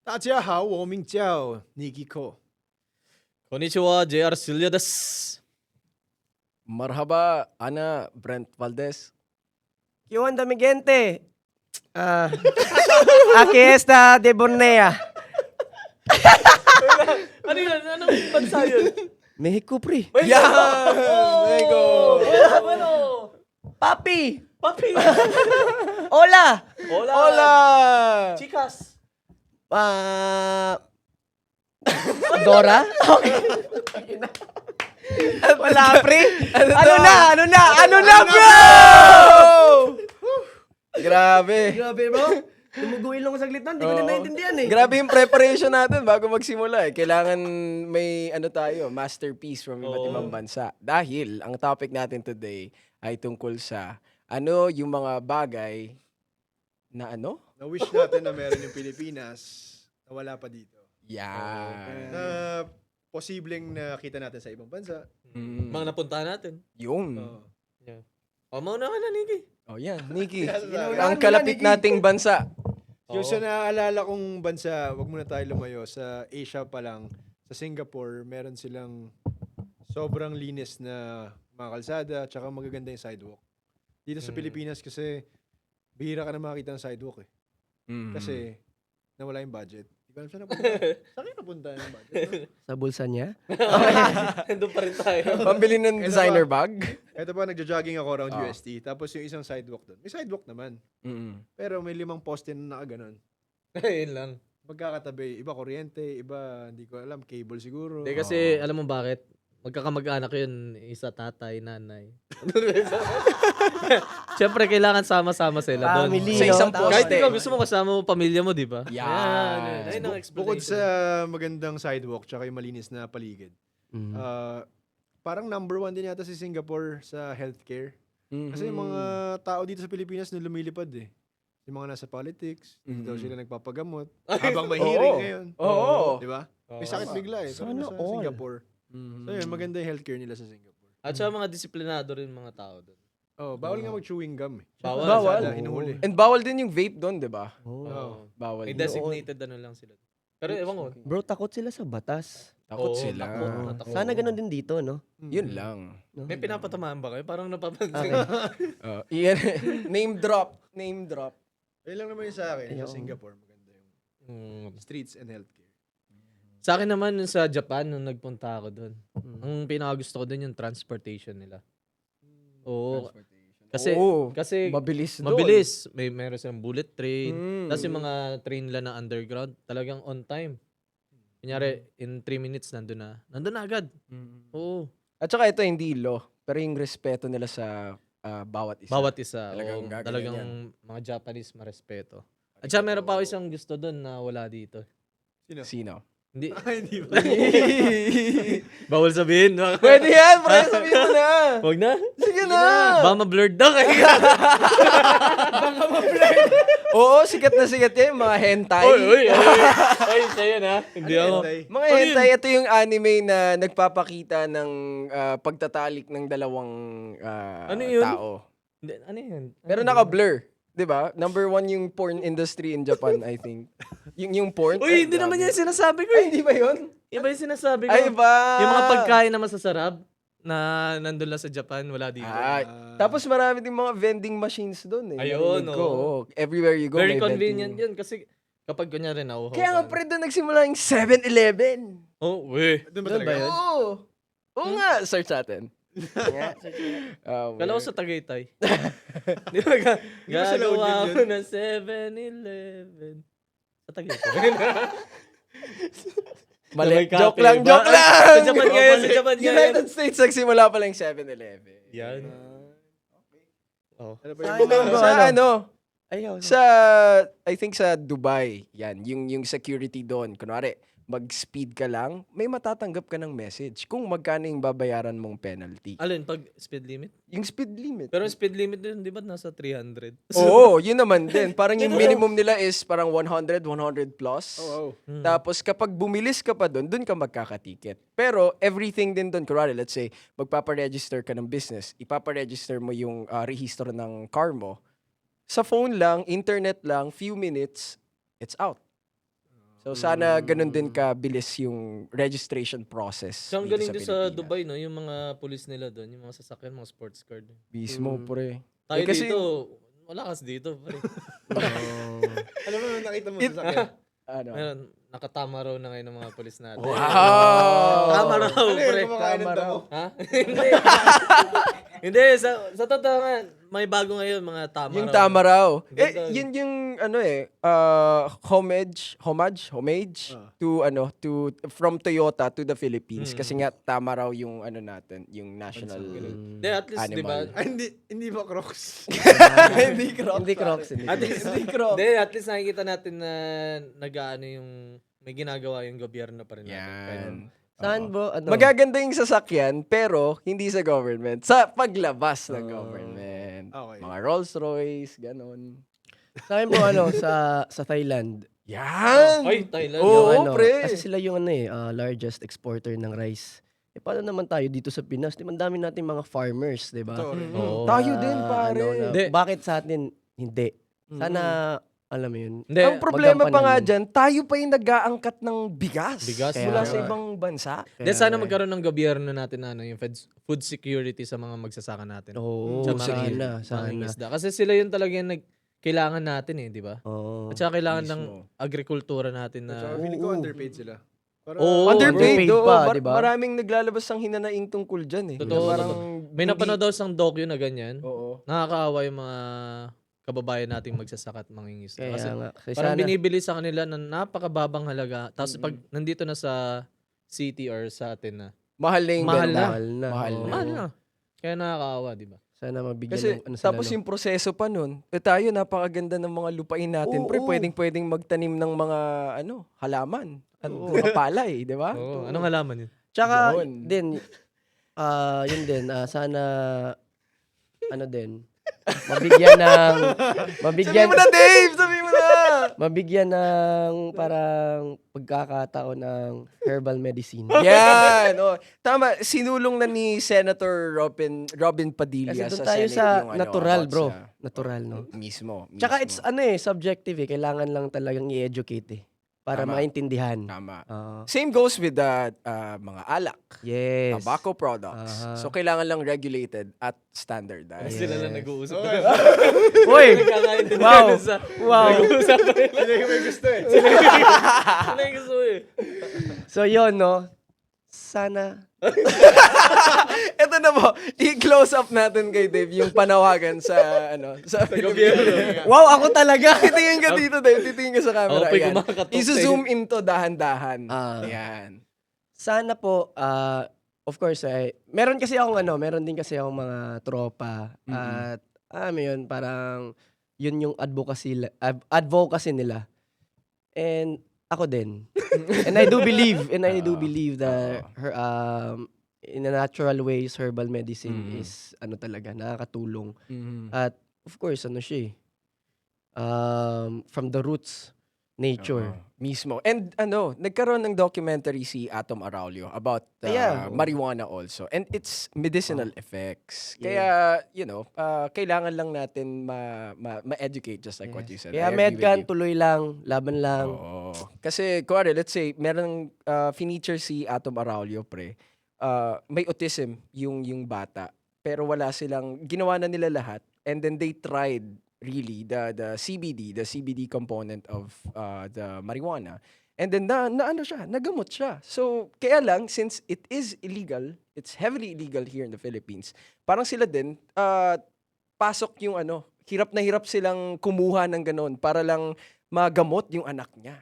大家好，我名叫 Nikiko。 Konnichiwa, JR Silya des. Marhaba, Ana Brent Valdez. ¿Qué onda, mi gente? Aquí está de Bornea. Ano yun? Anong bansa yun? Mexico, pre. Yan! Mexico! Bueno! Papi! Papi! Hola! Hola! Hola! Chicas! Dora? Wala, pre. Ano na, bro? Grabe. Grabe, bro. Tumuguin lang ko saglit nun. Hindi ko na Oo. naiintindihan eh. Grabe yung preparation natin bago magsimula eh. Kailangan may masterpiece from iba't Oo. ibang bansa. Dahil ang topic natin today ay tungkol sa yung mga bagay na Na-wish natin na meron yung Pilipinas na wala pa dito. Yan. Na posibleng nakita natin sa ibang bansa. Mga napuntahan natin. Yung. Oo. Mauna ka na, Nikki. Oh, yan. Nikki. Sige, Ang kalapit nating bansa. Yung sa naaalala kong bansa, wag muna tayo lumayo. Sa Asia pa lang, sa Singapore, meron silang sobrang linis na mga kalsada tsaka magaganda yung sidewalk. Dito sa Pilipinas kasi, bihira ka na makakita ng sidewalk eh. Kasi, nawala yung budget. Di ko alam saan napunta. Saan kayo napunta yung budget? Sa bulsa niya? Doon pa rin tayo. Pambili ng designer bag. Ito pa, nagja-jogging ako around Ah. UST. Tapos yung isang sidewalk doon. May sidewalk naman. Pero may 5 poste na nakaganon. Ayun lang. Magkakatabi. Iba kuryente, iba hindi ko alam. Cable siguro. Hindi kasi, alam mo bakit? Magkakamag-anak yun, isa tatay, nanay. Siyempre, kailangan sama-sama sila doon. Family, Sa isang no? poste. Kahit ikaw gusto mo kasama mo pamilya mo, di ba? Yan. Ayun ang Bukod explanation. sa magandang sidewalk tsaka yung malinis na paligid. Mm. Parang number 1 din yata si Singapore sa healthcare. Kasi yung mga tao dito sa Pilipinas na lumilipad eh. Yung mga nasa politics, hindi daw sila nagpapagamot. Habang may hearing Oo. ngayon. Oo. Di ba? Oo. May sakit bigla eh. Pero Sana nasa all. Singapore. So yun, maganda yung healthcare nila sa Singapore. At saka mga disiplinado rin mga tao doon. Oh, bawal nga mag-chewing gum eh. Bawal. Bawal. Kalsada, hinuhuli. And bawal din yung vape doon, di ba? Oo. Bawal. May designated ano lang sila. Pero ewan ko. Bro, takot sila sa batas. Takot Oo, sila. takot na takot. Sana ganun din dito, no? Yun lang. May pinapatamaan ba kayo? Parang napapansin. Iyan. Name drop. Name drop. Ayun lang naman yung sa akin. Sa Ayun. Singapore, maganda yung streets and healthcare. Sa akin naman, nung sa Japan, nung nagpunta ako doon, ang pinakagusto ko doon yung transportation nila. Oo. Kasi, Oo. kasi Mabilis doon. mabilis. Meron silang bullet train. Mm. Tapos yung mga train nila na underground, talagang on time. Kunyari, in 3 minutes, nandun na. Nandun na agad. Oo. At saka ito hindi law, pero yung respeto nila sa bawat isa. Bawat isa. Talagang Oo, gaganyan talagang yan. mga Japanese marespeto. At saka meron pa ako isang gusto doon na wala dito. Sino? Hindi. Hindi ba? Bawal sabihin. Pwede yan, pre. Sabihin mo na. Huwag na. Sige na. Baka ma-blurred daw kayo. Oo, sikat na sikat yan. Mga hentai. Oy, siya yun ha. Hindi ako. Mga hentai, ito yung anime na nagpapakita ng pagtatalik ng dalawang Ano yun? tao. Hindi, ano yun? Pero naka-blur. 'Di ba? Number 1 yung porn industry in Japan, I think. yung porn. Uy, hindi naman yan yung sinasabi ko Ay, eh. hindi ba yun? Iba yung sinasabi ko. Ay, ba? Yung mga pagkain na masasarap na nandun lang sa Japan, wala dito. Tapos marami din mga vending machines doon eh. Ayun, Narinig ko, oo. oo. Everywhere you go, Very may convenient vending. yun kasi kapag kunyari nauhaw Kaya nga ka. pre, doon nagsimula yung 7-Eleven. Oh, weh. Doon ba Doon talaga? ba yun? Oo. Oo nga, search natin. Kala ko sa Tagaytay. Di ba Di ba sa La Union gagawa yun? ko ng 7-Eleven. Sa Tagaytay. Mali. May kape, Joke lang, ba? joke lang! Sa Japan nga yan, sa Japan nga yan. United States nagsimula pa lang yung 7-Eleven. Yan. Oh. Ano pa yung Sayang mga- ba? Sa ano? Ayaw. Sa, I think sa Dubai, yan, yung security doon. Kunwari, mag-speed ka lang, may matatanggap ka ng message kung magkano yung babayaran mong penalty. Alin, pag speed limit? Yung speed limit. Pero yung speed limit din, di ba nasa 300? Oo, yun naman din. Parang yung minimum nila is parang 100, 100 plus. Oo. Tapos kapag bumilis ka pa doon ka magkakatiket. Pero everything din doon, kunwari, let's say, magpaparegister ka ng business, ipaparegister mo yung rehistro ng car mo, sa phone lang, internet lang, few minutes, it's out. So sana ganun din kabilis yung registration process. So, ang dito galing din sa Pilipinas. Dubai, no? Yung mga pulis nila doon, yung mga sasakyan, mga sports car. Mismo, pre. Tayo kasi- dito, wala kasi dito, pre. Alam mo, nakita mo sa sakyan. Ano? Meron, nakatama raw na ngayon ng mga pulis natin. Wow! Tama raw, Ano yun, pre. kumakain ng Tama damo? Ha? Hindi. Hindi, sa totoo nga, may bago ngayon, mga tama Yung raw. tama raw. Ganda. Yun yung ano homage to from Toyota to the Philippines kasi nga tama raw yung ano natin, yung national Hindi, at least, di ba? animal. Ay, hindi ba Crocs? Hindi Crocs. Hindi Crocs. Hindi At Crocs. least, Hindi Crocs. Hindi, at least nakikita natin na nag-ano yung, may ginagawa yung gobyerno pa rin natin. Kahit- Yan. Saan bro? Ano? Magaganda yung sasakyan pero hindi sa government. Sa paglabas ng government. Okay. Mga Rolls Royce, ganon. Sa akin bro, sa Thailand. Yan! Ay, Thailand. Oo, Yung pre. Kasi sila yung largest exporter ng rice. Paano naman tayo dito sa Pinas? Di man dami natin mga farmers, di ba? Totoo rin. Oo. Tayo din, pare. Hindi. Bakit sa atin hindi? Sana, alam mo yun. Hindi, Ang problema pa magampanan nga yun. dyan, tayo pa yung nag-aangkat ng bigas. Bigas, Mula kaya sa nga. ibang bansa. Hindi, sana magkaroon ng gobyerno natin na yung food security sa mga magsasaka natin. Oo, Tsaka sana, mga sana. isda. Kasi sila yung talaga yung kailangan natin di ba? Oo. At saka kailangan ng Mismo. agrikultura natin Tsaka na... feeling ko underpaid sila. Para, Oo, Underpaid, underpaid do. pa, diba? Maraming naglalabas ng hinanaing tungkol dyan eh. Totoo, Parang May napanood daw isang docu na ganyan. Oo. Nakakaawa yung mga kababayan nating magsasaka at mangingisda. Kaya Kasi nga. Kasi parang sana, binibili sa kanila na napakababang halaga. Tapos pag nandito na sa city or sa atin na, Mahal na yung Mahal benta. na. mahal na. Mahal Oo. na. mahal na. Kaya nakakaawa, di ba? Sana mabigyan Kasi ng ano sila, tapos no? yung proseso pa nun, tayo napakaganda ng mga lupain natin. Oo, Pre, oo. pwedeng magtanim ng mga halaman at mga palay, di ba? Oo. Anong halaman yun? Tsaka, Yun. din, yun din, sana, ano din, Sabi mo na, Dave! Sabi mo na! mabigyan ng parang pagkakataon ng herbal medicine. Yan! Oh. Tama, sinulong na ni Senator Robin Padilla Kasi doon sa tayo Senate sa yung natural, about bro. sa- Natural, no? Mismo. Tsaka it's subjective eh. Kailangan lang talagang i-educate eh. Para Tama. maintindihan. Tama. Ah, Same goes with the mga alak, yes. tobacco products. Aha. So, kailangan lang regulated at standardized. Sila lang nag-uusap. Uy! Nagkakaintindihan Wow! dun sa... Wow! Nag-uusap pa rin. sila yung may gusto eh. Sila yung gusto eh. So yun, no? Sana. Ito na po, i-close up natin kay Dave yung panawagan sa sa gobyerno. Wow, ako talaga! Titingin ka dito, Dave. Titingin ka sa camera. Ako po'y Ayan. kumakatok Iso-zoom into dahan-dahan. Ah. Ayan. Sana po, of course, meron din kasi akong mga tropa. At, yun, parang, yun yung advocacy nila. And, ako din. And I do believe that in a natural ways, herbal medicine is, talaga, nakakatulong. At, of course, siya from the roots, nature. Mismo. And nagkaroon ng documentary si Atom Araulio about Yeah. marijuana also. And its medicinal effects. Kaya, kailangan lang natin ma-educate just like what you said. Kaya I agree with Medcan, you. tuloy lang, laban lang. Oo. Kasi, kuwari, let's say, merong feature si Atom Araulio, pre. May autism yung bata. Pero wala silang, ginawa na nila lahat. And then they tried, really, the CBD component of the marijuana. And then, nagamot siya. So, kaya lang, since it is illegal, it's heavily illegal here in the Philippines, parang sila din, pasok yung hirap na hirap silang kumuha ng ganon para lang magamot yung anak niya.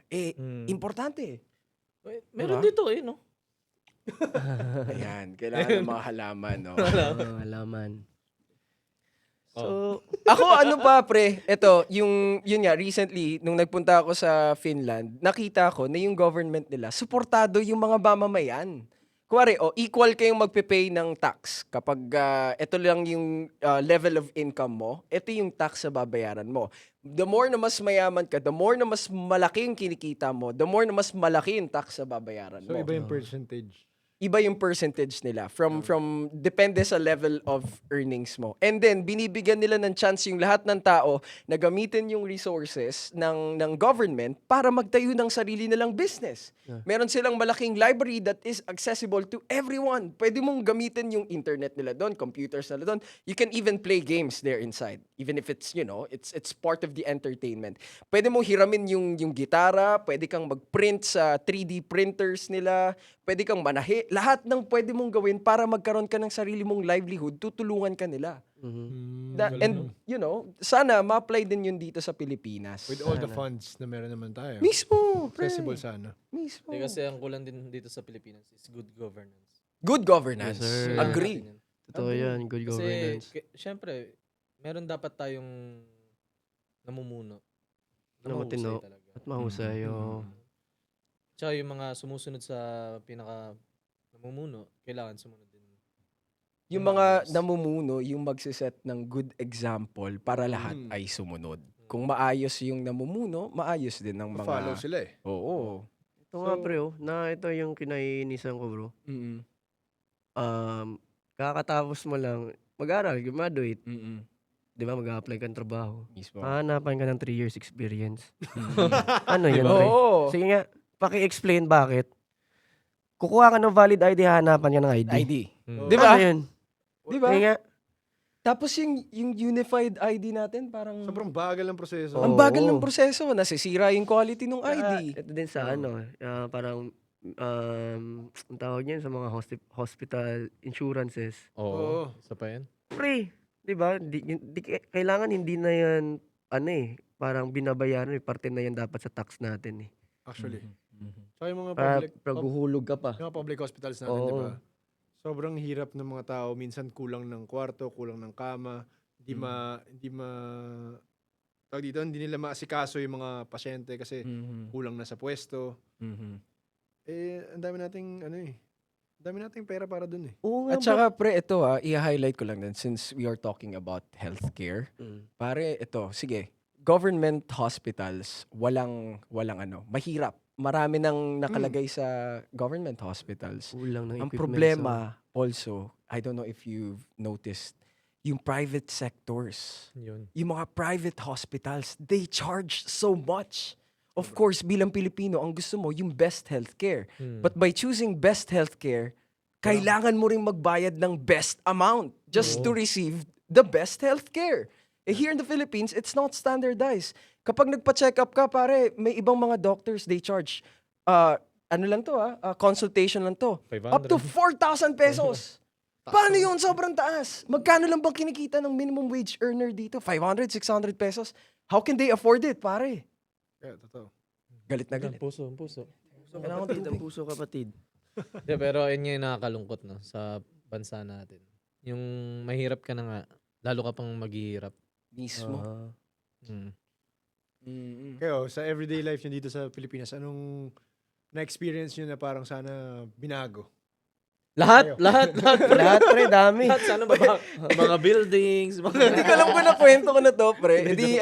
Importante. Meron Diba? dito no? Ayan, kailangan ng mga halaman, no? Halaman. So, ako pre, yun nga, recently, nung nagpunta ako sa Finland, nakita ko na yung government nila, suportado yung mga mamamayan. Kuwari, equal kayong magpe-pay ng tax. Kapag ito lang yung level of income mo, ito yung tax na babayaran mo. The more na mas mayaman ka, the more na mas malaki yung kinikita mo, the more na mas malaki yung tax na babayaran So, mo. iba yung percentage. iba yung percentage nila from depende sa level of earnings mo. And then binibigyan nila ng chance yung lahat ng tao na gamitin yung resources ng government para magtayo ng sarili nilang business. Meron silang malaking library that is accessible to everyone. Pwede mong gamitin yung internet nila doon, computers nila doon. You can even play games there inside, even if it's, it's part of the entertainment. Pwede mong hiramin yung gitara, pwede kang mag-print sa 3D printers nila, pwede kang manahi. Lahat ng pwede mong gawin para magkaroon ka ng sarili mong livelihood, tutulungan ka nila. And, sana ma-apply din yun dito sa Pilipinas. With all the funds na meron naman tayo. Mismo, pre. Accessible sana. Mismo. Kasi ang kulang din dito sa Pilipinas is good governance. Good governance. Yes, sir. Agree. Totoo yan, good governance. Kasi, syempre, meron dapat tayong namumuno. Na matino. mahusay talaga. At mahusay, oo. Tsaka yung mga sumusunod sa pinaka namumuno, kailangan sumunod din. Yung mga namumuno, yung magsiset ng good example para lahat ay sumunod. Kung maayos yung namumuno, maayos din ng mga... Follow sila eh. Oo. Ito nga, pre, ito yung kinaiinisan ko, bro. Kakatapos mo lang, mag-aral, graduate. Di ba, mag-a-apply kang trabaho. Mismo. Hahanapan ka ng 3 years experience. Ano yan, pre? Oo. Sige nga, paki-explain bakit. Kukuha ka ng valid ID, hahanapan ka ng ID. ID. Mm. Di ba? Ano yun? Di ba? Sige nga, Tapos yung unified ID natin, parang... Sobrang bagal ng proseso. Ang Oo. bagal ng proseso. Nasisira yung quality ng ID. Ito din sa parang, ang tawag niyan sa mga hospital insurances. Oo. Isa pa yan. Pre, di ba? Kailangan hindi na yan, parang binabayaran, parte na yan dapat sa tax natin eh. Actually. So yung mga Para public, paghuhulog ka pa. yung mga public hospitals natin, Oo. di ba? Sobrang hirap ng mga tao. Minsan kulang ng kwarto, kulang ng kama. Tawag dito, hindi nila maasikaso yung mga pasyente kasi kulang na sa pwesto. Ang dami nating pera para dun eh. Oo nga At saka pre, ito i-highlight ko lang din since we are talking about healthcare. Pare, ito, sige. Government hospitals, walang mahirap. Marami nang nakalagay sa government hospitals. Kulang ng Ang equipment. problema also, I don't know if you've noticed, yung private sectors, Yun. yung mga private hospitals, they charge so much. Of course, bilang Pilipino, ang gusto mo, yung best healthcare. But by choosing best healthcare, kailangan mo ring magbayad ng best amount just to receive the best healthcare. Here in the Philippines, it's not standardized. Kapag nagpa-check up ka, pare, may ibang mga doctors, they charge, consultation lang to. 500. Up to 4,000 pesos. Paano yun? Sobrang taas. Magkano lang bang kinikita ng minimum wage earner dito? 500, 600 pesos? How can they afford it, pare? Kaya, totoo. Galit na Ang galit. puso, ang puso. Kailangan kapatid, ang puso kapatid. Yeah, pero yun yung nakakalungkot no, sa bansa natin. Yung mahirap ka na nga, lalo ka pang maghihirap. Mismo. Kayo, sa everyday life nyo dito sa Pilipinas, anong na-experience nyo na parang sana binago? Lahat. Lahat, pre, dami. Lahat, sana ba? Mga buildings, Hindi ko alam kung nakwento ko na to, pre. Edi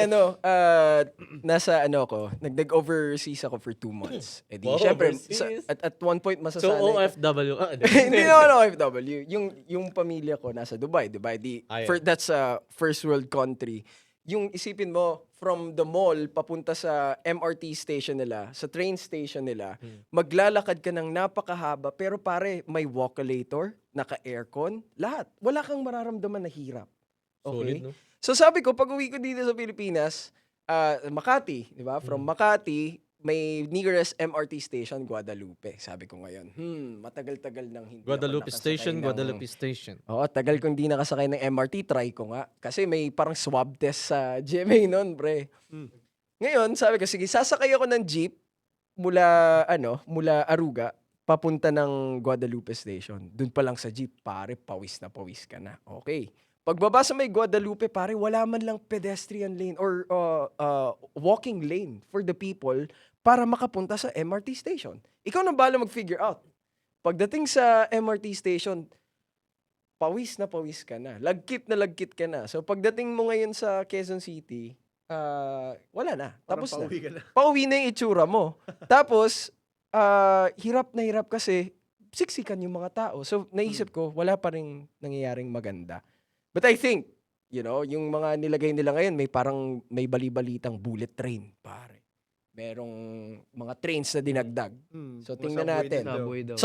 nag-overseas ako for 2 months. Edi, Wow, syempre, overseas. at one point So, masasanay. OFW. Hindi naman OFW. Yung pamilya ko nasa Dubai. Yeah. That's a first world country. Yung isipin mo, from the mall papunta sa MRT station nila, sa train station nila, maglalakad ka ng napakahaba, pero pare, may walkalator, naka-aircon, lahat. Wala kang mararamdaman na hirap. Solid, no? So sabi ko, pag uwi ko dito sa Pilipinas, Makati, di ba? From Makati, may nearest MRT station, Guadalupe. Sabi ko ngayon, matagal-tagal nang hindi Guadalupe ako nakasakay Station, ng- Guadalupe Station. Oo, tagal kong di nakasakay ng MRT, try ko nga. Kasi may parang swab test sa GMA noon, pre. Ngayon, sabi ko, sige, sasakay ako ng jeep mula Aruga, papunta ng Guadalupe Station. Doon pa lang sa jeep, pare, pawis na pawis ka na. Okay. Pagbaba sa may Guadalupe, pare, wala man lang pedestrian lane or walking lane for the people para makapunta sa MRT station. Ikaw na bala mag-figure out. Pagdating sa MRT station, pawis na pawis ka na. Lagkit na lagkit ka na. So pagdating mo ngayon sa Quezon City, wala na. Parang Tapos na. pauwi ka na. Pauwi na yung itsura mo. Tapos, hirap na hirap kasi siksikan yung mga tao. So, naisip ko, wala pa rin nangyayaring maganda. But I think, yung mga nilagay nila ngayon, may bali-balitang bullet train, pare. Merong mga trains na dinagdag. So, Mga tingnan subway natin. din daw. Subway daw.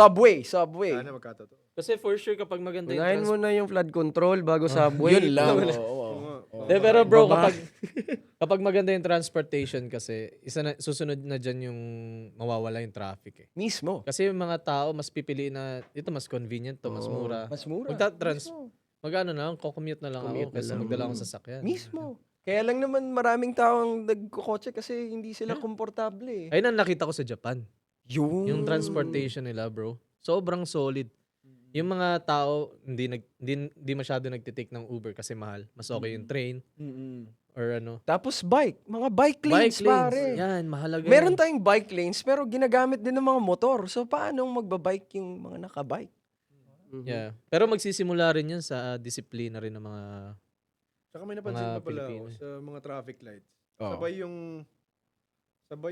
Subway. Sana magkatotoo. Kasi for sure kapag maganda yung Unahin mo na yung flood control bago subway. Yun lang. Oo Oo. nga. De, pero bro, Baba. kapag maganda yung transportation kasi, susunod na dyan yung mawawala yung traffic eh. Mismo. Kasi yung mga tao, mas pipili na, ito mas convenient to, mas mura. Mas mura. Magkano na lang, commute na lang Commute ako na kaysa lang. magdala akong sasakyan. Mismo. Kaya lang naman maraming tao ang nagkukotse kasi hindi sila komportable eh. Ayun ang nakita ko sa Japan. Yung Yung transportation nila, bro. Sobrang solid. Yung mga tao, hindi masyado nagtitake ng Uber kasi mahal. Mas okay yung train or ano. Tapos mga bike lanes, pare. Yan, mahalaga Meron yan. tayong bike lanes pero ginagamit din ng mga motor. So paano magbabike yung mga nakabike? Yeah. Pero magsisimula rin yan sa disiplina rin ng mga... Tsaka may napansin Mga pa pala Pilipino. ako sa mga traffic lights. Oo. Sabay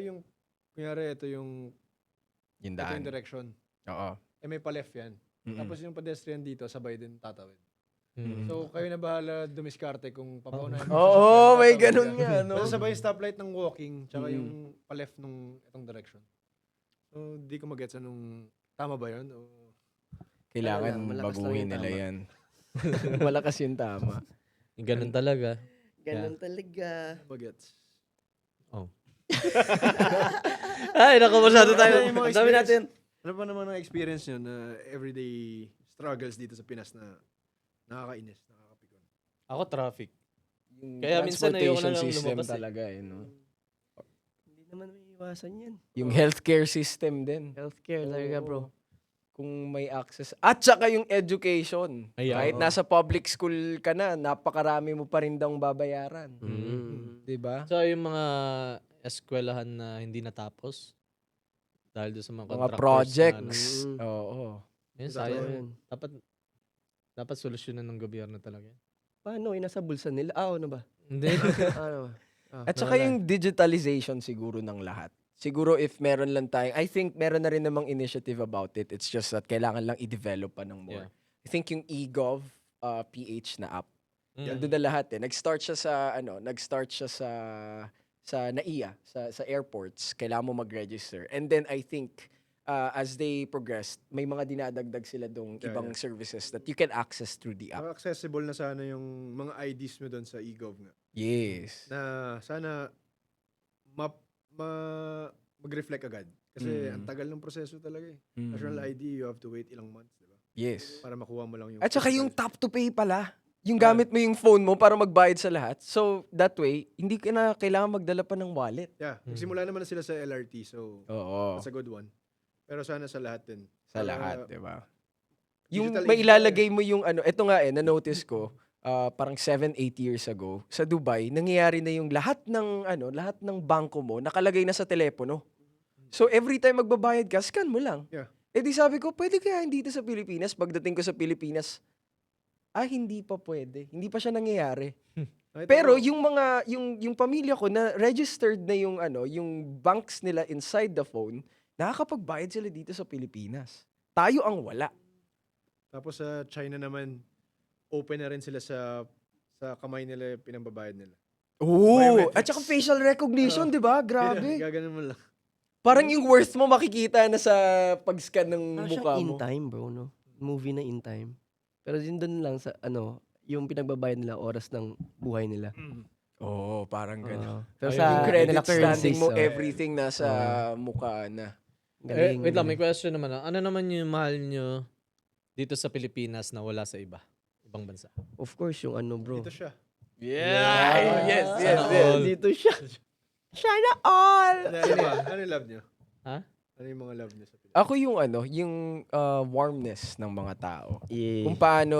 yung, kunyari ito yung Yung ito daan. yung direction. Oo. May pa-left yan. Mm-mm. Tapos yung pedestrian dito, sabay din tatawid. Mm. So, kayo na bahala dumiskarte kung papaunahin. Oo, may ganun nga, no? Basta sabay yung stoplight ng walking, tsaka yung pa-left nung itong direction. So, di ko magets anong tama ba yun? O, Kailangan Malakas lang baguhin yung nila tama. yan. Malakas yung tama. Ganun talaga. Ganun talaga. bagets. Ay, naku, masyado tayo. Ano yung mga Ang dami experience? natin. Ano ba naman ang experience nyo na everyday struggles dito sa Pinas na nakakainis, nakakapikon? Ako, traffic. Yung Kaya minsan ayoko na transportation lang system lumabas eh. talaga, no? Hindi naman may iwasan yan. Yung healthcare system din. Healthcare talaga, bro. Kung may access. At saka yung education. Ayan. Kahit nasa public school ka na, napakarami mo pa rin daw babayaran. Diba? So, yung mga eskwelahan na hindi natapos dahil doon sa mga Mga contractors projects. na, Oo. yun, Totoo sayang. yun. Dapat solusyonan ng gobyerno talaga. Paano? Nasa bulsa nila. Ano ba? Hindi. Ano ba? At saka yung digitalization siguro ng lahat. Siguro if meron lang tayong, I think meron na rin namang initiative about it. It's just that kailangan lang i-develop pa ng more. Yeah. I think yung eGov PH na app, Mm. nandun na lahat eh. Nag-start siya sa NAIA, sa airports. Kailangan mo mag-register. And then I think as they progressed, may mga dinadagdag sila dong Yeah, ibang services that you can access through the app. Saka accessible na sana yung mga IDs mo doon sa eGov nga. Yes. Na sana mag-reflect agad. Kasi ang tagal ng proseso talaga eh. National ID, you have to wait ilang months, di ba? Yes. Para makuha mo lang yung... At saka yung physical. tap to pay pala. Yung gamit mo yung phone mo para magbayad sa lahat. So, that way, hindi ka na kailangan magdala pa ng wallet. Yeah, nagsimula naman na sila sa LRT, so Oo. that's a good one. Pero sana sa lahat din. Sa Para lahat, di ba? Yung digital may age ilalagay mo yung ito nga na-notice ko, parang 7-8 years ago, sa Dubai, nangyayari na yung lahat ng bangko mo, nakalagay na sa telepono. So, every time magbabayad ka, scan mo lang. Yeah. Eh di sabi ko, pwede kaya hindi ito sa Pilipinas? Pagdating ko sa Pilipinas, hindi pa pwede. Hindi pa siya nangyayari. Kahit Pero ako, yung pamilya ko na registered na yung banks nila inside the phone, nakakapagbayad sila dito sa Pilipinas. Tayo ang wala. tapos sa China naman, open na rin sila sa kamay nila pinambabayad nila. Oo! Biometrics. At saka facial recognition, di ba? Grabe. Gaganon mo lang. Parang yung worth mo makikita na sa pag-scan ng mukha In mo. time, bro, no? Movie na in time. Pero din doon lang sa, yung pinagbabayad nila, oras ng buhay nila. Oo, parang gano'n. Pero Ayun, sa yung credit nila standing mo, currencies, everything nasa mukha na. galing. Wait lang, may question naman. Ano naman yung mahal nyo dito sa Pilipinas na wala sa ibang bansa? Of course, yung bro. Dito siya. Yeah! Yes, yes, Sana yes. all. Dito siya. Sana all! Ano ba? Ano yung love nyo? Ha? Ano yung mga love nyo sa Pilipinas? Ako yung warmness ng mga tao. Yeah. Kung paano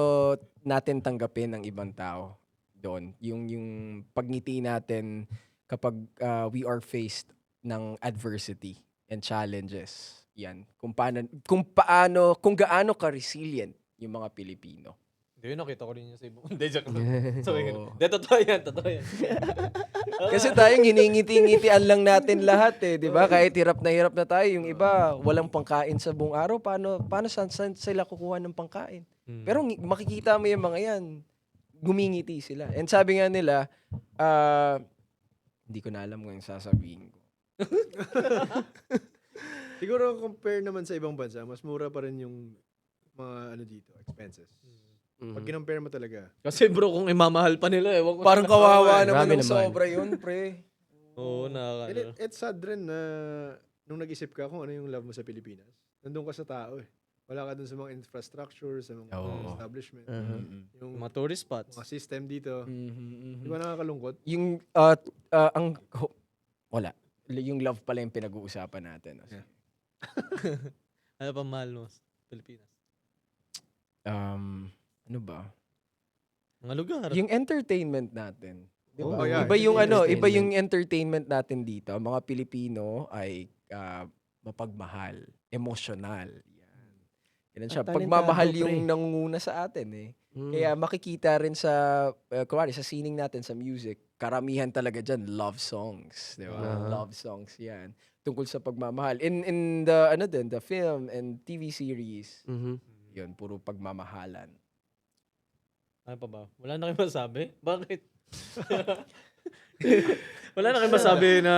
natin tanggapin ang ibang tao doon. Yung pagngiti natin kapag we are faced ng adversity and challenges. Yan. Kung gaano ka resilient yung mga Pilipino. Hindi, nakita ko rin yun sa ibang. Hindi, joke lang. So, Oo. hindi, totoo yan, totoo yan. Kasi tayong hiningiti-ngitian lang natin lahat eh, 'di ba? Kahit hirap na tayo, yung iba walang pangkain sa buong araw, paano saan sila kukuha ng pangkain? Pero makikita mo yung mga 'yan, gumingiti sila. And sabi nga nila, hindi ko na alam kung yung sasabihin ko. Siguro compare naman sa ibang bansa, mas mura pa rin yung mga ano dito, expenses. Pag kinompare mo talaga. Kasi bro, kung imamahal pa nila, ewan ko. Parang kawawa naman Grabe ng naman. sobra yun, pre. Oo, And nakakano. it's sad rin na nung nag-isip ka kung ano yung love mo sa Pilipinas, nandun ka sa tao eh. Wala ka dun sa mga infrastructure, sa mga Oo. establishment. Yung Mga tourist spots. mga system dito. Di ba nakakalungkot? Yung, wala. Yung love pala yung pinag-uusapan natin. Yeah. Ano pa mahal mo sa Pilipinas? Ano ba? Mga lugar. Yung entertainment natin. Di ba? Oh, yeah. Iba yung iba Entertainment. yung entertainment natin dito. Ang mga Pilipino ay mapagmahal, emotional. Yan. Ganun siya. At talentado, Pagmamahal pre. yung nangunguna sa atin eh. Kaya makikita rin sa kunwari sa sining natin sa music, karamihan talaga diyan love songs, di ba? Uh-huh. Love songs 'yan. Tungkol sa pagmamahal. In the the film and TV series, yun puro pagmamahalan. Ano pa ba? Wala na kayo masabi? Bakit? Wala na kayo masabi na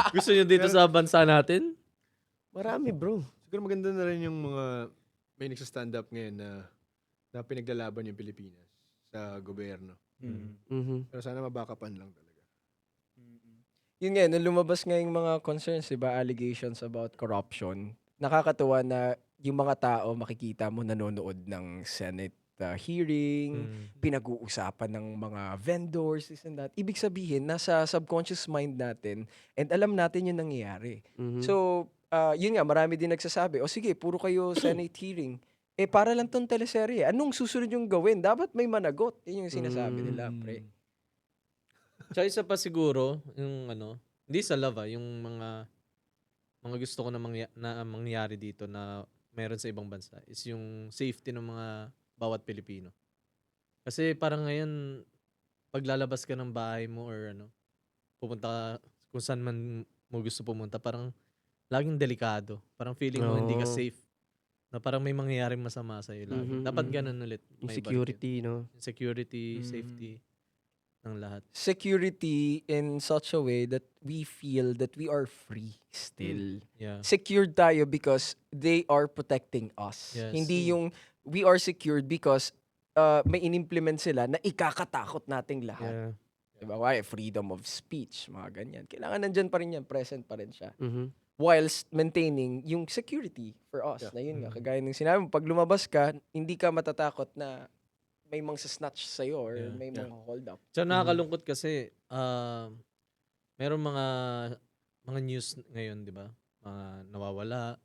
gusto nyo dito sa bansa natin? Marami, bro. Siguro maganda na rin yung mga may nagsa-stand up ngayon na pinaglalaban yung Pilipinas sa gobyerno. Pero sana mabakapan lang talaga. Yun nga, nung lumabas nga yung mga concerns, diba, allegations about corruption, nakakatuwa na yung mga tao, makikita mo, nanonood ng Senate hearing, pinag-uusapan ng mga vendors, this and that. Ibig sabihin, nasa subconscious mind natin, and alam natin yung nangyayari. So, yun nga, marami din nagsasabi, o sige, puro kayo Senate hearing. Para lang tong teleserye. Anong susunod yung gawin? Dapat may managot. Yun yung sinasabi nila, pre. Tsaka isa pa siguro, yung hindi sa love yung mga gusto ko na mangyari dito na meron sa ibang bansa is yung safety ng mga bawat Pilipino. Kasi parang ngayon, paglalabas ka ng bahay mo or pupunta ka kung saan man mo gusto pumunta, parang laging delikado. Parang feeling mo hindi ka Oo. safe. Na parang may mangyayaring masama sa'yo lagi. Dapat ganun ulit. Yung May security, no? Yung security, safety ng lahat. Security in such a way that we feel that we are free still. Yeah. Secured tayo because they are protecting us. Yes. Hindi yung we are secured because may inimplement sila na ikakatakot nating lahat. Yeah. Diba? Why? Freedom of speech, mga ganyan. Kailangan nandyan pa rin yan, present pa rin siya. Whilst maintaining yung security for us. Na yun nga, kagaya ng sinabi mo, pag lumabas ka, hindi ka matatakot na may snatch sa'yo or Yeah. may mga hold up. Tsaka nakakalungkot kasi, meron mga news ngayon, di ba? Mga nawawala,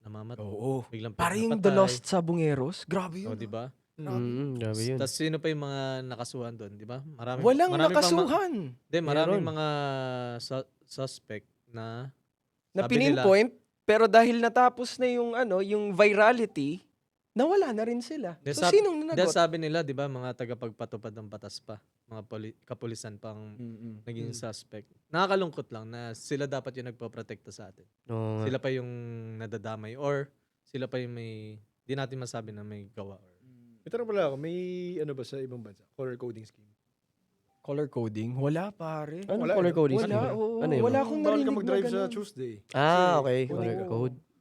namamatay, Oo. biglang Parang yung pinapatay. The Lost Sabongeros. Grabe O, yun. di ba? Grabe yun. Tapos sino pa yung mga nakasuhan doon, di ba? Walang marami pang nakasuhan. maraming Meron. mga suspect na Na sabi nila- pininpoint, pero dahil natapos na yung virality, nawala na rin sila. Then So, sab- sinong Dahil nanagot? sabi nila, di ba, mga tagapagpatupad ng batas pa, mga kapulisan pang naging suspect. Nakakalungkot lang na sila dapat yung nagpoprotekta sa atin. Oo nga. Sila pa yung nadadamay or sila pa yung may, di natin masabi na may gawa. Or, Ito na pala ako, may ba sa ibang bansa? Color coding scheme. Color coding? Wala, pare. Ano Wala, color no? coding? Wala, scheme? oo. Ano yun? Wala akong Bawal narinig ka na mag-drive sa ganun. Tuesday. Okay. Coding.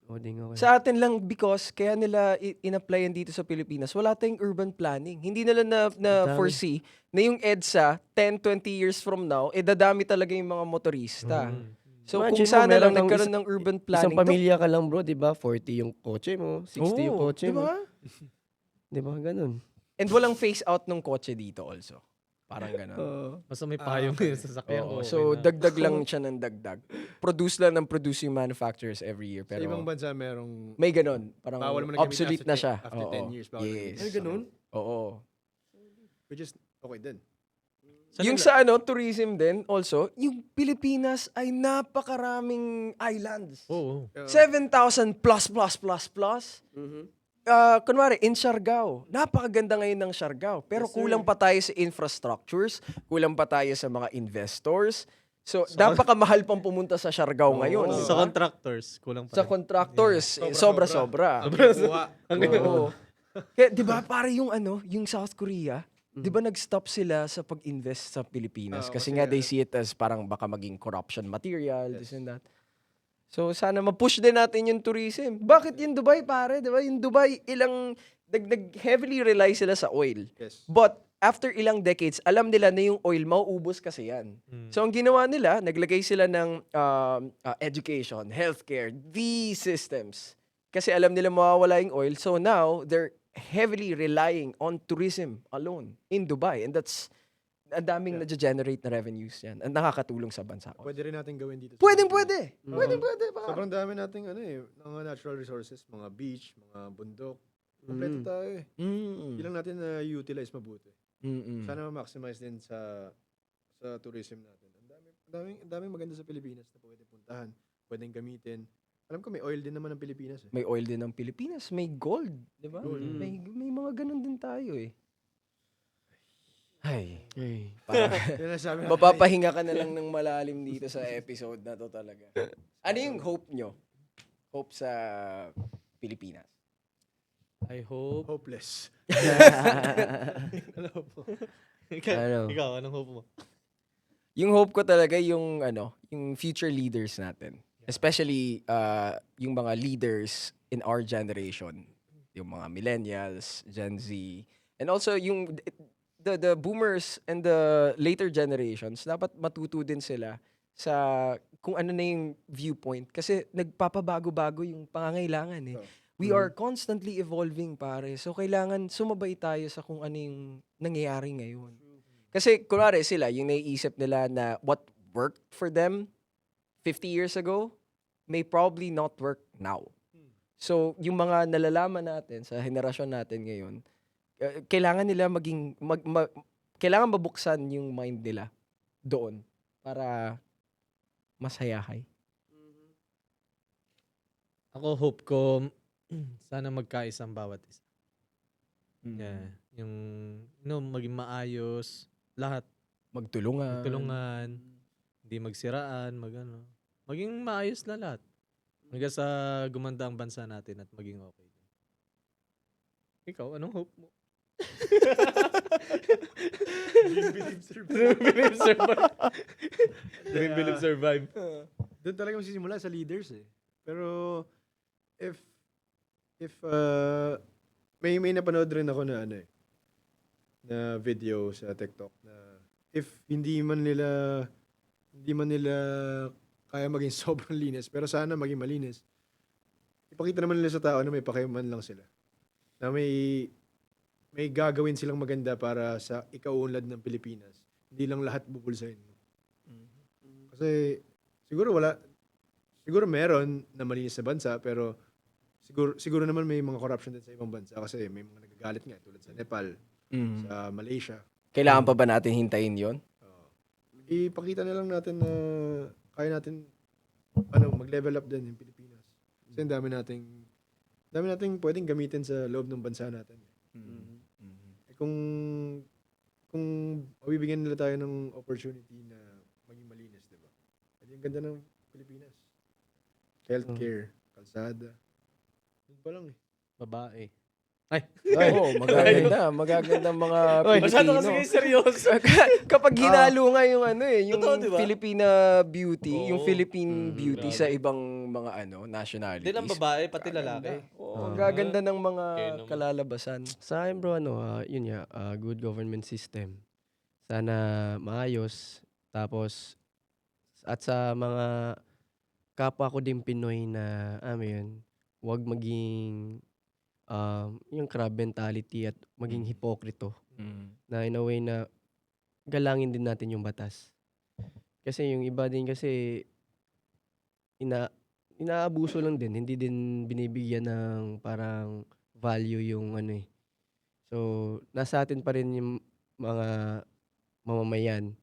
Coding, okay. Sa atin lang because kaya nila in-applyan dito sa Pilipinas, wala tayong urban planning. Hindi nila na Dami. foresee na yung EDSA 10-20 years from now, dadami talaga yung mga motorista. So Imagine kung mo, sana lang meron ng nagkaroon ng urban planning. Isang pamilya ka lang, bro, di ba? 40 yung kotse mo, 60 yung Oo, kotse mo. diba? Di ba? Ganun. And walang face out ng kotse dito also. Parang ganun. basta may payong yung sasakyan. Oo, okay so na. dagdag lang siya ng dagdag. Produce lang ng producing manufacturers every year. Sa Pero ibang bansa merong may ganun. Parang bawal mo na gamitin obsolete after na siya. after 10 years, bawal na Yes. gamitin. Ay, ganun? Oo. which is okay din. Yung sa tourism din, also, yung Pilipinas ay napakaraming islands. Oo. 7,000 plus. kunwari, in Siargao, napakaganda ngayon ng Siargao. Pero Yes, sir. kulang pa tayo sa infrastructures, kulang pa tayo sa mga investors. So, napakamahal pang pumunta sa Siargao ngayon. di Sa ba? contractors, kulang pa Sa rin. contractors, sobra-sobra. Ang kinukuha. Oo. Kaya, di ba, pare yung yung South Korea, di ba nag-stop sila sa pag-invest sa Pilipinas? Oo, Kasi kasi, nga, they see it as parang baka maging corruption material, this and that. So, sana ma-push din natin yung tourism. Bakit yung Dubai, pare? Di ba? Yung Dubai, nag-heavily rely sila sa oil. Yes. But, after ilang decades, alam nila na yung oil, mauubos kasi yan. So, ang ginawa nila, naglagay sila ng education, healthcare, these systems. Kasi alam nila mawawala yung oil. So, now, they're heavily relying on tourism alone in Dubai. And that's, ang daming na-generate na revenues yan. Ang nakakatulong sa bansa. Pwede rin natin gawin dito. sa Pwedeng Pilipinas. pwede. Pwede. Sobrang dami nating mga natural resources, mga beach, mga bundok. Kompleto tayo eh. Hindi lang natin na-utilize mabuti. Sana ma-maximize din sa tourism natin. Ang daming maganda sa Pilipinas na pwede puntahan, pwedeng gamitin. Alam ko may oil din naman ng Pilipinas eh. May oil din ng Pilipinas, may gold, 'di ba? Gold. May mga ganun din tayo eh. Ay, Ay. Yun ang sabi natin. mapapahinga ka na lang ng malalim dito sa episode na to talaga. Ano yung hope nyo? Hope sa Pilipinas. I hope. Hopeless. Ano? Ikaw, anong hope mo? Yung hope ko talaga yung yung future leaders natin. Especially yung mga leaders in our generation, yung mga millennials, Gen Z, and also yung the boomers and the later generations, dapat matuto din sila sa kung ano na yung viewpoint kasi nagpapabago-bago yung pangangailangan eh. We are constantly evolving, pare. So kailangan sumabay tayo sa kung ano yung nangyayari ngayon. Kasi kunwari sila, yung naiisip nila na what worked for them 50 years ago may probably not work now. So, yung mga nalalaman natin sa henerasyon natin ngayon, kailangan nila kailangan mabuksan yung mind nila doon para masayahay. Ako, hope ko, sana magkaisang bawat isa. Yeah. Yung, maging maayos, lahat. Magtulungan. Magtulungan, hindi magsiraan, maging maayos na lahat. Hanggang sa gumanda ang bansa natin at maging okay. Ikaw, anong hope mo? Dream, believe, survive. Dream, believe, survive. Doon talaga magsisimula sa leaders eh. Pero if may napanood rin ako na na video sa TikTok na if hindi man nila kaya maging sobrang linis, pero sana maging malinis. Ipakita naman nila sa tao na may pakiaman lang sila. Na may gagawin silang maganda para sa ikaunlad ng Pilipinas. Hindi lang lahat bubulsahin mo. Kasi siguro meron na malinis na bansa, pero siguro naman may mga corruption din sa ibang bansa kasi may mga nagagalit nga tulad sa Nepal, sa Malaysia. Kailangan pa ba natin hintayin yon? Ipakita na lang natin na kaya natin mag-level up din yung Pilipinas. Kasi ang dami nating pwedeng gamitin sa loob ng bansa natin. Kung mabibigyan nila tayo ng opportunity na maging malinis, di ba? Ang ganda ng Pilipinas. Healthcare, kalsada. Yun pa lang eh. Babae. Oo, magaganda ang mga Masyado Pilipino. kasi kayo seryoso. Kapag hinalo nga yung yung Totoo, diba? Filipina beauty, Oo. yung Philippine beauty grabe. sa ibang mga nationalities. Hindi lang babae, pati lalaki. Oo, ang gaganda ng mga Okay naman. kalalabasan. Sa akin bro, yun nga, good government system. Sana maayos. Tapos, at sa mga kapwa ko din Pinoy na, yun, huwag maging yung crab mentality at maging hipokrito. Na in a way na galangin din natin yung batas. Kasi yung iba din kasi inaabuso lang din, hindi din binibigyan ng parang value yung So, nasa atin pa rin yung mga mamamayan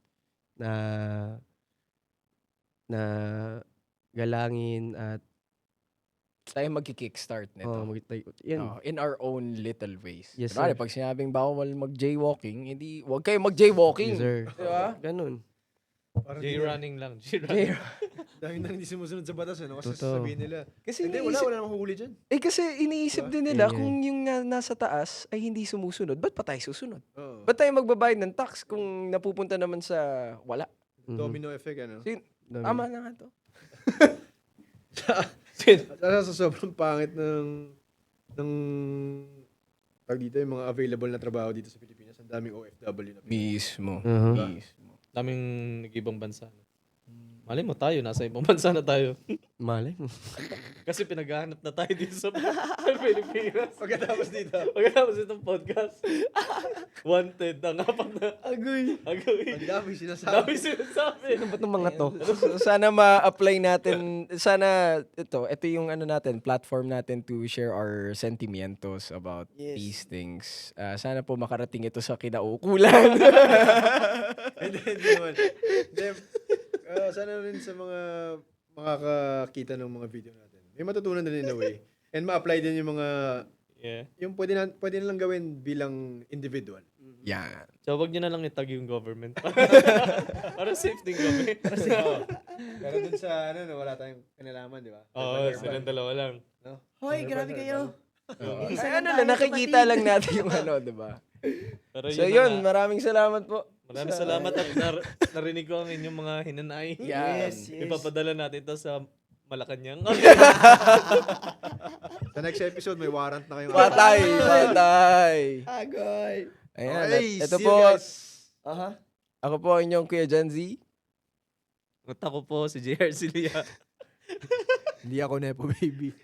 na galangin at tayo magki-kickstart nito. Yan. In our own little ways. Yes, Kunwari, sir. pag sinabing bawal mag-jaywalking, hindi, huwag kayo mag-jaywalking. Yes, sir. Diba? Ganun. Parang J-running lang. J-running. dahil na hindi sumusunod sa batas, ano? Kasi Totoo. sasabihin nila, Kasi hindi, iniisip, wala namang huli dyan. kasi iniisip Diba? din nila Yan, yan. kung yung nasa taas ay hindi sumusunod, ba't pa tayo susunod? Oo. Ba't tayo magbabayad ng tax kung napupunta naman sa wala? Mhm. Domino effect, ano? Sin- Tama na nga to. Sa sobrang pangit ng tag dito, yung mga available na trabaho dito sa Pilipinas, ang daming OFW na. Mismo. Uh-huh. Mismo. Daming nag-ibang bansa. Malay mo tayo, nasa ibang bansa na tayo. Malay mo. Kasi pinaghahanap na tayo dito sa Pilipinas. Pagkatapos dito, Pagkatapos itong podcast, wanted ang apat na Agoy. agawin. ang daming sinasabi. Dami sinasabi. Ano ba itong mga to? Sana ma-apply natin, sana ito yung ano natin, platform natin to share our sentimientos about Yes. these things. Sana po makarating ito sa kinaukulan. Hindi naman. Hindi, sana rin sa mga makakakita ng mga video natin. May matutunan din in a way. And ma-apply din yung mga, Yeah. yung pwede na lang gawin bilang individual. Yan. So, wag nyo na lang itag yung government. Para safe din kami. Oo. Pero dun sa, wala tayong kinalaman, di ba? Oo, silang dalawa lang. No? Hoy, grabe kayo. Ay, ano lang, nakikita lang natin yung ano, di ba? Pero So na yun, nga. maraming salamat po. Maraming salamat at narinig ko ang inyong mga hinanay. Yes, Ipapadala natin ito sa Malacanang. Sa next episode, may warrant na kayong... Patay! Agoy. Ayan, Okay, ito see you po, guys. Aha. ako po ang inyong Kuya Jan Z. At ako po si JR Cilia. Hindi ako Nepo Baby.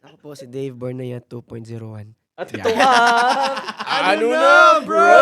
Ako po si Dave Bornea 2.01. At ito Yan. ang Ano na, bro?